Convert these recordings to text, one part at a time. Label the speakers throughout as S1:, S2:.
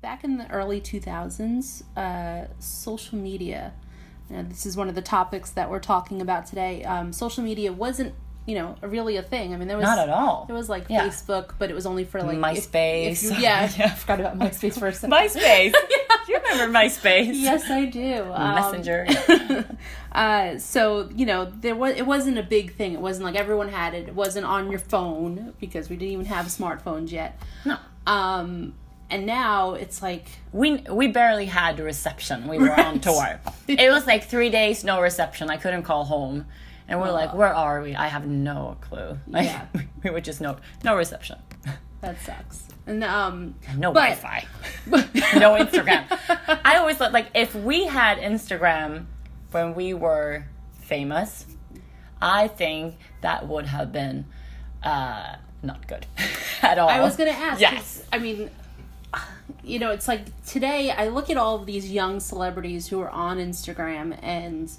S1: back in the early 2000s, social media, this is one of the topics that we're talking about today, social media wasn't, really a thing. I mean, there was...
S2: Not at all.
S1: There was, Facebook, but it was only for,
S2: MySpace.
S1: I forgot about MySpace for a second.
S2: MySpace. Do you remember MySpace?
S1: Yes, I do.
S2: Messenger.
S1: So, it wasn't a big thing. It wasn't like everyone had it. It wasn't on your phone because we didn't even have smartphones yet.
S2: No.
S1: And now it's like...
S2: We barely had reception. We were on tour. It was 3 days, no reception. I couldn't call home. And we're like, where are we? I have no clue. We would just know, no reception.
S1: That sucks. And
S2: no Wi-Fi. No Instagram. I always thought, if we had Instagram when we were famous, I think that would have been not good at all.
S1: I was going to ask.
S2: Yes.
S1: I mean... it's like today I look at all of these young celebrities who are on Instagram, and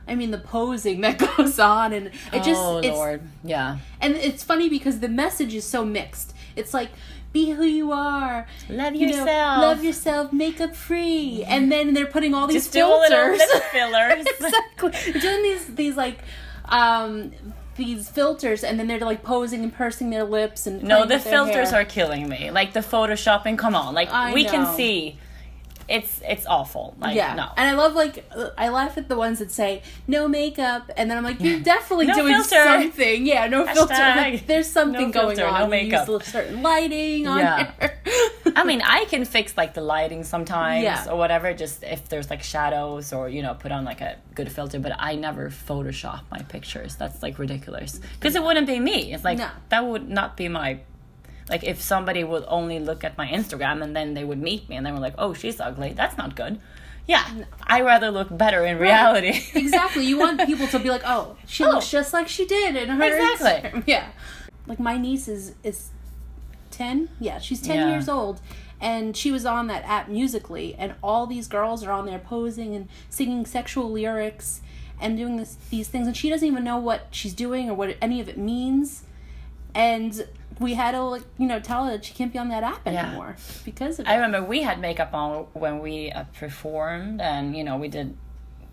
S1: I mean the posing that goes on, and it just
S2: Lord. Yeah.
S1: And it's funny because the message is so mixed. It's like, be who you are,
S2: love yourself,
S1: makeup free, and then they're putting all these
S2: just
S1: filters,
S2: do a little fillers.
S1: Exactly. They're doing these filters, and then they're posing and pursing their lips and
S2: the filters are killing me. The photoshopping, come on, we can see it's awful. No.
S1: And I love I laugh at the ones that say no makeup, and then I'm like, you're definitely doing
S2: filter.
S1: Something. Yeah, no filter. There's something going on.
S2: No makeup.
S1: You use certain lighting on here.
S2: I mean, I can fix the lighting sometimes or whatever, just if there's shadows or put on a good filter, but I never Photoshop my pictures. That's ridiculous because it wouldn't be me. It's that would not be my... if somebody would only look at my Instagram and then they would meet me and they were like, oh, she's ugly, that's not good. Yeah, I rather look better in reality.
S1: Exactly. You want people to be like, oh, she looks just like she did in her Instagram. Yeah. My niece is 10. Yeah, she's 10 years old. And she was on that app Musical.ly, and all these girls are on there posing and singing sexual lyrics and doing these things, and she doesn't even know what she's doing or what any of it means. And we had to, tell her that she can't be on that app anymore because of it.
S2: I remember we had makeup on when we performed, and, we did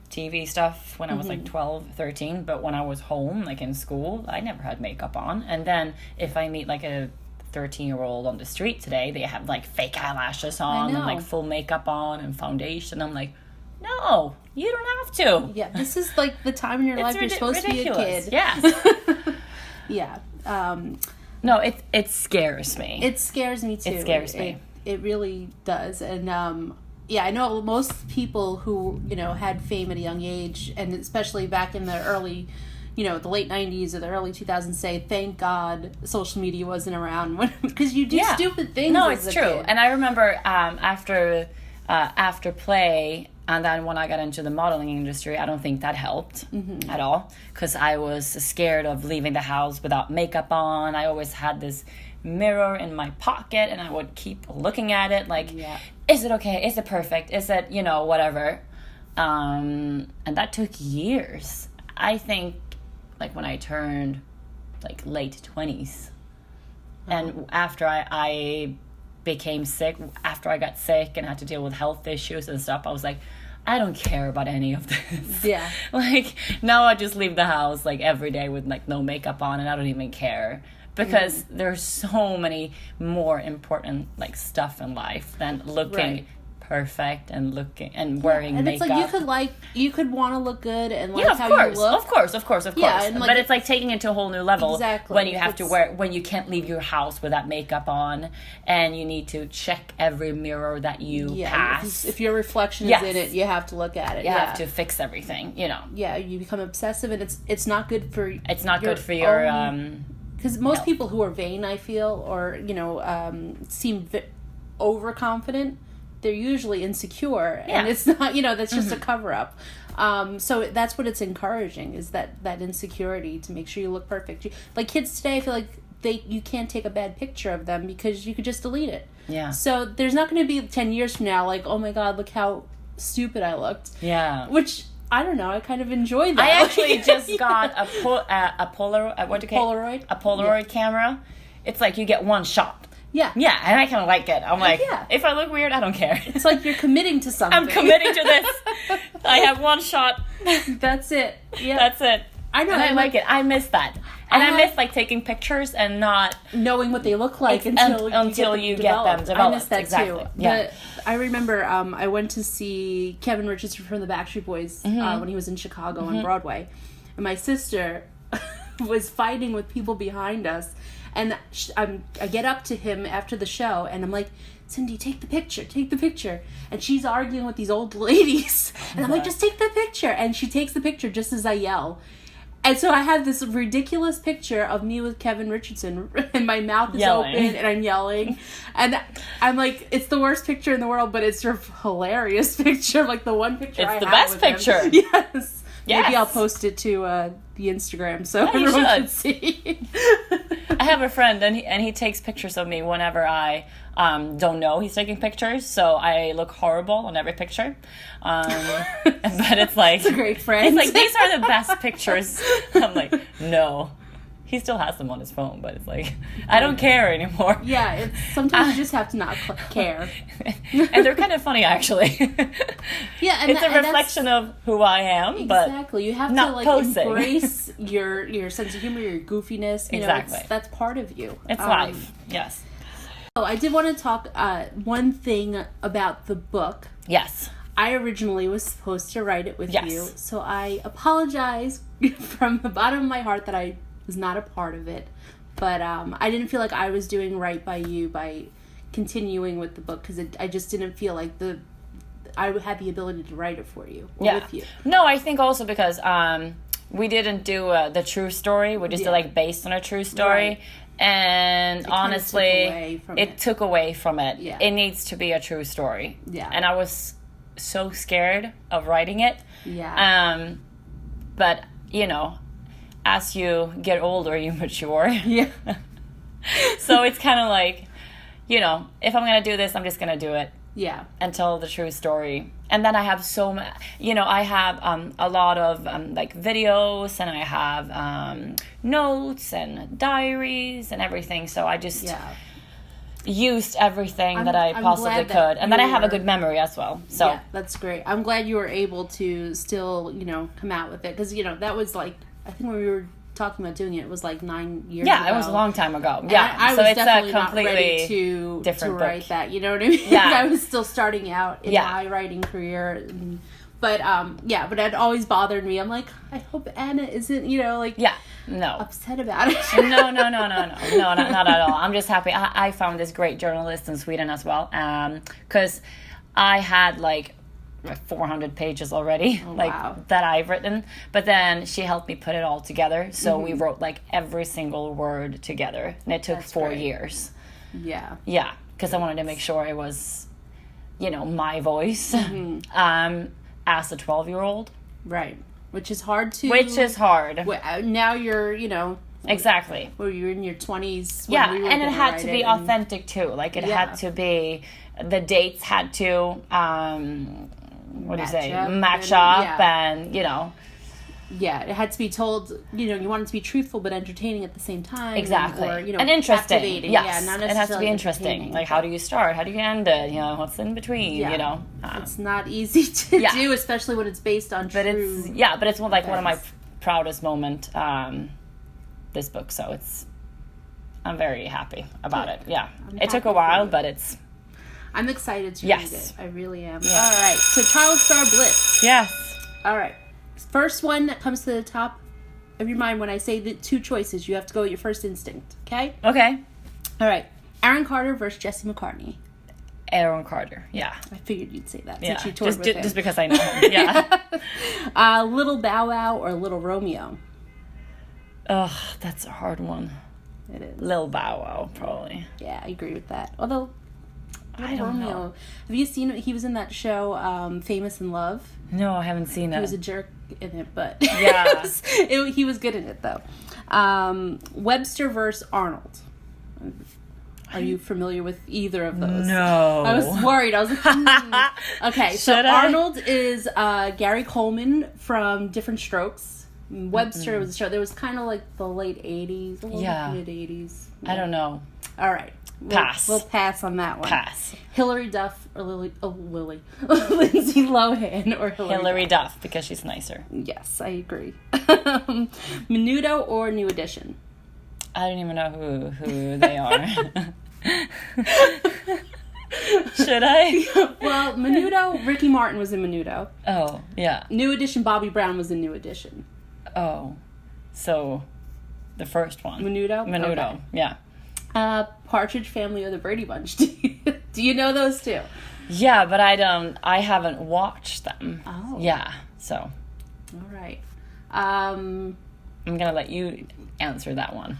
S2: TV stuff when I was 12, 13, but when I was home, in school, I never had makeup on. And then if I meet, a 13-year-old on the street today, they have, fake eyelashes on and, full makeup on and foundation. I'm like, no, you don't have to.
S1: Yeah, this is, the time in your life you're supposed
S2: ridiculous.
S1: To be a kid.
S2: Yes.
S1: Yeah.
S2: No, it scares me.
S1: It scares me too.
S2: It scares me.
S1: It really does. And I know most people who had fame at a young age, and especially back in the early, the late 90s or the early 2000s, say thank God social media wasn't around, because you do stupid things.
S2: No,
S1: as
S2: it's
S1: a
S2: true.
S1: kid.
S2: And I remember after play. And then when I got into the modeling industry, I don't think that helped at all, because I was scared of leaving the house without makeup on. I always had this mirror in my pocket, and I would keep looking at it is it okay? Is it perfect? Is it, whatever? And that took years. I think, when I turned, late 20s, and after I became sick, after I got sick and had to deal with health issues and stuff, I was like, I don't care about any of this.
S1: Yeah.
S2: Now I just leave the house every day with no makeup on, and I don't even care, because there's so many more important stuff in life than looking perfect and looking and wearing makeup.
S1: And it's you could want to look good and how you look.
S2: Of course. Yeah, and
S1: but
S2: it's taking it to a whole new level.
S1: Exactly.
S2: When you have to when you can't leave your house with that makeup on, and you need to check every mirror that you pass.
S1: If your reflection is in it, you have to look at it.
S2: You have to fix everything,
S1: Yeah, you become obsessive, and it's not good for
S2: your
S1: because most people who are vain, I feel, or seem overconfident, they're usually insecure, and it's not, that's just a cover-up. So that's what it's encouraging, is that insecurity to make sure you look perfect. Kids today, I feel like you can't take a bad picture of them because you could just delete it.
S2: Yeah.
S1: So there's not going to be 10 years from now, oh my God, look how stupid I looked.
S2: Yeah.
S1: Which, I don't know, I kind of enjoy that.
S2: I actually just got a Polaroid.
S1: Polaroid?
S2: A Polaroid camera. It's you get one shot.
S1: Yeah.
S2: Yeah, and I kind of like it. I'm like, if I look weird, I don't care.
S1: It's like you're committing to something.
S2: I'm committing to this. I have one shot.
S1: That's it. Yeah.
S2: That's it.
S1: I know.
S2: And I like it. I miss that. And I miss like taking pictures and not
S1: knowing what they look like until you get them developed. I miss that too. Yeah. I remember I went to see Kevin Richardson from the Backstreet Boys when he was in Chicago on Broadway. And my sister was fighting with people behind us. And I get up to him after the show, and I'm like, Cindy, take the picture. And she's arguing with these old ladies. And I'm like, just take the picture. And she takes the picture just as I yell. And so I have this ridiculous picture of me with Kevin Richardson, and my mouth is open, and I'm yelling. And I'm like, it's the worst picture in the world, but it's a hilarious picture. Like the one picture I have with him.
S2: It's the best picture.
S1: Yes. Maybe I'll post it to the Instagram so everyone can see.
S2: I have a friend, and he takes pictures of me whenever I don't know he's taking pictures, so I look horrible on every picture. But it's like...
S1: It's a great friend.
S2: It's like, these are the best pictures. I'm like, no. He still has them on his phone, but it's like, I don't care anymore.
S1: Yeah, sometimes you just have to not care.
S2: And they're kind of funny, actually.
S1: Yeah, and
S2: it's a reflection of who I am, but
S1: exactly. You have to like embrace your sense of humor, your goofiness. You know, that's part of you.
S2: It's life. Yes.
S1: Oh, I did want to talk one thing about the book.
S2: Yes.
S1: I originally was supposed to write it with you, so I apologize from the bottom of my heart that I was not a part of it, but I didn't feel like I was doing right by you by continuing with the book, because I just didn't feel like I had the ability to write it for you or with you.
S2: No, I think also because we didn't do the true story. We just did like based on a true story. Right. And honestly, it took away from it. Yeah. It needs to be a true story. Yeah. And I was so scared of writing it. Yeah. But, you know, as you get older, you mature. Yeah. So it's kind of like, you know, if I'm going to do this, I'm just going to do it. Yeah. And tell the true story. And then I have I have a lot of like videos, and I have notes and diaries and everything. So I just used everything that I possibly could. And then I have a good memory as well. So yeah,
S1: that's great. I'm glad you were able to still, come out with it. Because, that was like, I think when we were talking about doing it, it was like 9 years ago.
S2: Yeah, it was a long time ago. Yeah,
S1: I was definitely not ready to write that. You know what I mean? Yeah. I was still starting out in my writing career. But it always bothered me. I'm like, I hope Anna isn't, upset about it.
S2: No, not at all. I'm just happy. I found this great journalist in Sweden as well. Because I had like 400 pages already, that I've written, but then she helped me put it all together, so we wrote like every single word together, and it took 4 years. Because I wanted to make sure it was my voice as a 12-year-old,
S1: right, which is hard. Now you're
S2: exactly,
S1: well, you're in your 20s,
S2: and it had to be authentic too, like it had to be, the dates had to match up, and
S1: it had to be told, you want it to be truthful but entertaining at the same time,
S2: exactly, or and interesting. Yes, not necessarily, it has to be interesting, like how do you start, how do you end it, what's in between.
S1: It's not easy to do, especially when it's based on true,
S2: but it's one of my proudest moment, this book, so I'm very happy about it. It took a while, but
S1: I'm excited to read it. I really am. Yeah. All right. So, Child Star Blitz.
S2: Yes.
S1: All right. First one that comes to the top of your mind when I say the two choices, you have to go with your first instinct. Okay?
S2: Okay.
S1: All right. Aaron Carter versus Jesse McCartney.
S2: Aaron Carter. Yeah.
S1: I figured you'd say that since you toured with him.
S2: Just because I know him. Yeah.
S1: Little Bow Wow or Little Romeo?
S2: Ugh, that's a hard one.
S1: It is.
S2: Little Bow Wow, probably.
S1: Yeah, I agree with that. Although,
S2: I don't know.
S1: Have you seen it? He was in that show, Famous in Love.
S2: No, I haven't seen it.
S1: He was a jerk in it, but
S2: yeah,
S1: he was good in it though. Webster versus Arnold. Are you familiar with either of those?
S2: No.
S1: I was worried. I was like, Okay, so Arnold is Gary Coleman from Different Strokes. Webster was a show. There was kind of like the late 80s, mid 80s.
S2: I don't know.
S1: All right.
S2: Pass.
S1: We'll pass on that one.
S2: Pass.
S1: Hillary Duff or Lily. Lindsay Lohan or
S2: Hillary Duff, because she's nicer.
S1: Yes, I agree. Menudo or New Edition?
S2: I don't even know who they are. Should I?
S1: Well, Menudo, Ricky Martin was in Menudo.
S2: Oh, yeah.
S1: New Edition, Bobby Brown was in New Edition.
S2: Oh, so the first one.
S1: Menudo?
S2: Okay. Yeah.
S1: Partridge Family or the Brady Bunch? Do you know those two?
S2: Yeah, but I haven't watched them.
S1: Oh.
S2: Yeah, so.
S1: All right.
S2: I'm going to let you answer that one.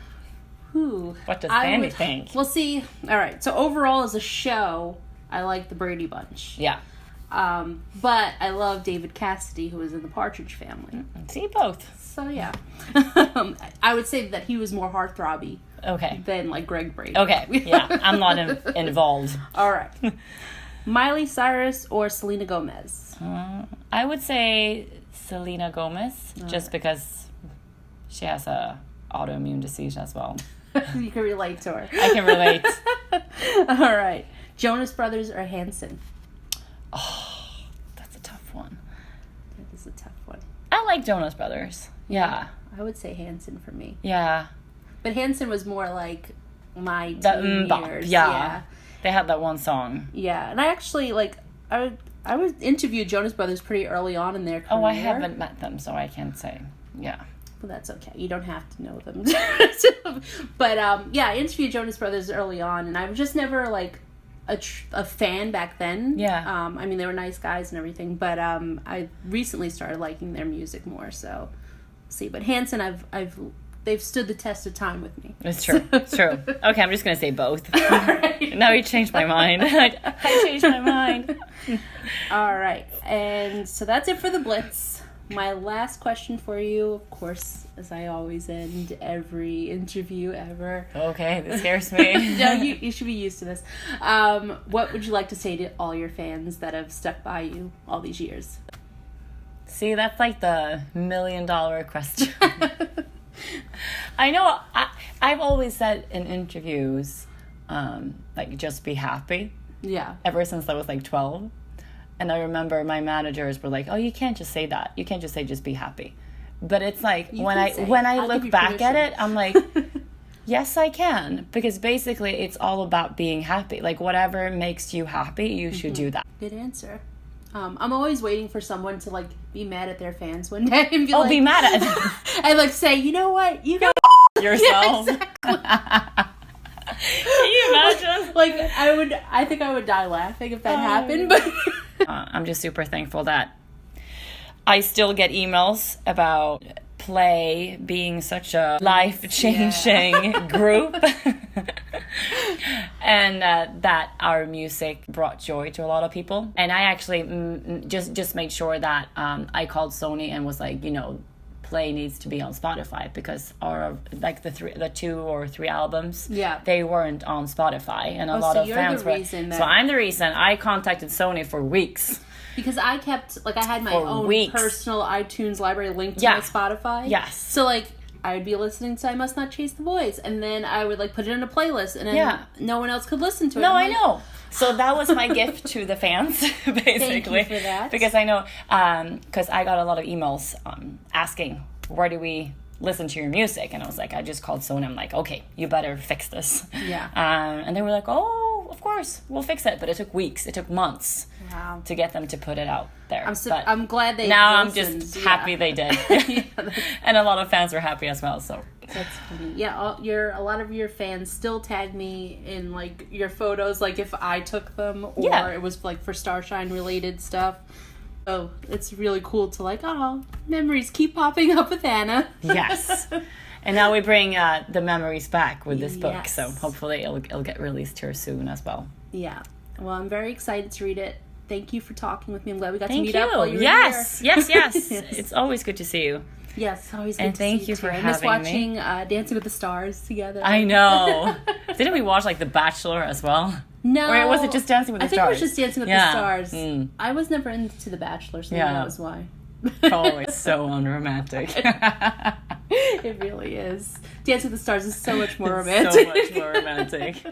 S1: Who?
S2: What does Sandy think?
S1: Well, see, all right. So overall, as a show, I like the Brady Bunch.
S2: Yeah.
S1: But I love David Cassidy, who was in the Partridge Family.
S2: See, both.
S1: So yeah, I would say that he was more heartthrobby.
S2: Okay.
S1: Than like Greg Brady.
S2: Okay. Yeah, I'm not involved.
S1: All right. Miley Cyrus or Selena Gomez?
S2: I would say Selena Gomez, just because she has a autoimmune disease as well.
S1: You can relate to her.
S2: I can relate.
S1: All right. Jonas Brothers or Hanson?
S2: Oh, that's a tough one.
S1: That is a tough one.
S2: I like Jonas Brothers. Yeah.
S1: I would say Hanson for me.
S2: Yeah.
S1: But Hanson was more like my teen years.
S2: Yeah. They had that one song.
S1: Yeah. And I actually, like, I would interview Jonas Brothers pretty early on in their career.
S2: Oh, I haven't met them, so I can't say. Yeah.
S1: Well, that's okay. You don't have to know them. But, yeah, I interviewed Jonas Brothers early on, and I was just never, like, a fan back then.
S2: Yeah.
S1: I mean, they were nice guys and everything, but I recently started liking their music more, so see. But Hanson, they've stood the test of time with me.
S2: It's true. It's true. Okay, I'm just going to say both.
S1: Right.
S2: Now you changed my mind. I changed my mind.
S1: All right. And so that's it for the Blitz. My last question for you, of course, as I always end every interview ever.
S2: Okay, this scares me.
S1: No, you should be used to this. What would you like to say to all your fans that have stuck by you all these years?
S2: See, that's like the $1 million question. I know I've always said in interviews, like, just be happy.
S1: Yeah.
S2: Ever since I was like 12. And I remember my managers were like, oh, you can't just say that. You can't just say just be happy. But it's like, when I look back at it, I'm like, yes, I can. Because basically it's all about being happy. Like, whatever makes you happy, you should do that.
S1: Good answer. I'm always waiting for someone to, like, be mad at their fans one day and be
S2: be mad at them.
S1: and, like, say, you know what? You go
S2: yourself.
S1: Yeah, exactly.
S2: Can you imagine?
S1: Like, I think I would die laughing if that happened, but...
S2: I'm just super thankful that I still get emails about Play being such a life-changing group. And that our music brought joy to a lot of people. And I actually just made sure that I called Sony and was like, Play needs to be on Spotify, because our the 2 or 3 albums, they weren't on Spotify, and a lot of fans were. So I'm the reason. I contacted Sony for weeks.
S1: Because I kept, like, I had my own personal iTunes library linked to my Spotify.
S2: Yes.
S1: So, like, I would be listening to I Must Not Chase the Boys, and then I would, like, put it in a playlist, and then no one else could listen to it.
S2: No, I know. So that was my gift to the fans, basically.
S1: Thank you for that.
S2: Because I know, because I got a lot of emails asking, where do we listen to your music? And I was like, I just called Sony. I'm like, okay, you better fix this.
S1: Yeah.
S2: And they were like, oh, of course, we'll fix it. But it took weeks. It took months to get them to put it out there.
S1: I'm glad they
S2: now
S1: listened.
S2: I'm just happy they did. And a lot of fans were happy as well, so...
S1: That's funny. Yeah, a lot of your fans still tag me in, like, your photos, like, if I took them, or it was, like, for Starshine related stuff. So it's really cool to, like, memories keep popping up with Anna.
S2: Yes. And now we bring the memories back with this book, so hopefully it'll get released here soon as well.
S1: Yeah. Well, I'm very excited to read it. Thank you for talking with me. I'm glad we got to meet up while you were
S2: Yes.
S1: here.
S2: Yes. It's always good to see you.
S1: Yes, always good
S2: and
S1: to see you.
S2: thank you for
S1: I
S2: having
S1: miss watching Dancing with the Stars together.
S2: I know. Didn't we watch, like, The Bachelor as well?
S1: No.
S2: Or was it just Dancing with the Stars?
S1: I think it was just Dancing with the Stars. I was never into The Bachelor, so that was why.
S2: Oh, it's so unromantic.
S1: It really is. Dancing with the Stars is so much more romantic.
S2: So much more romantic.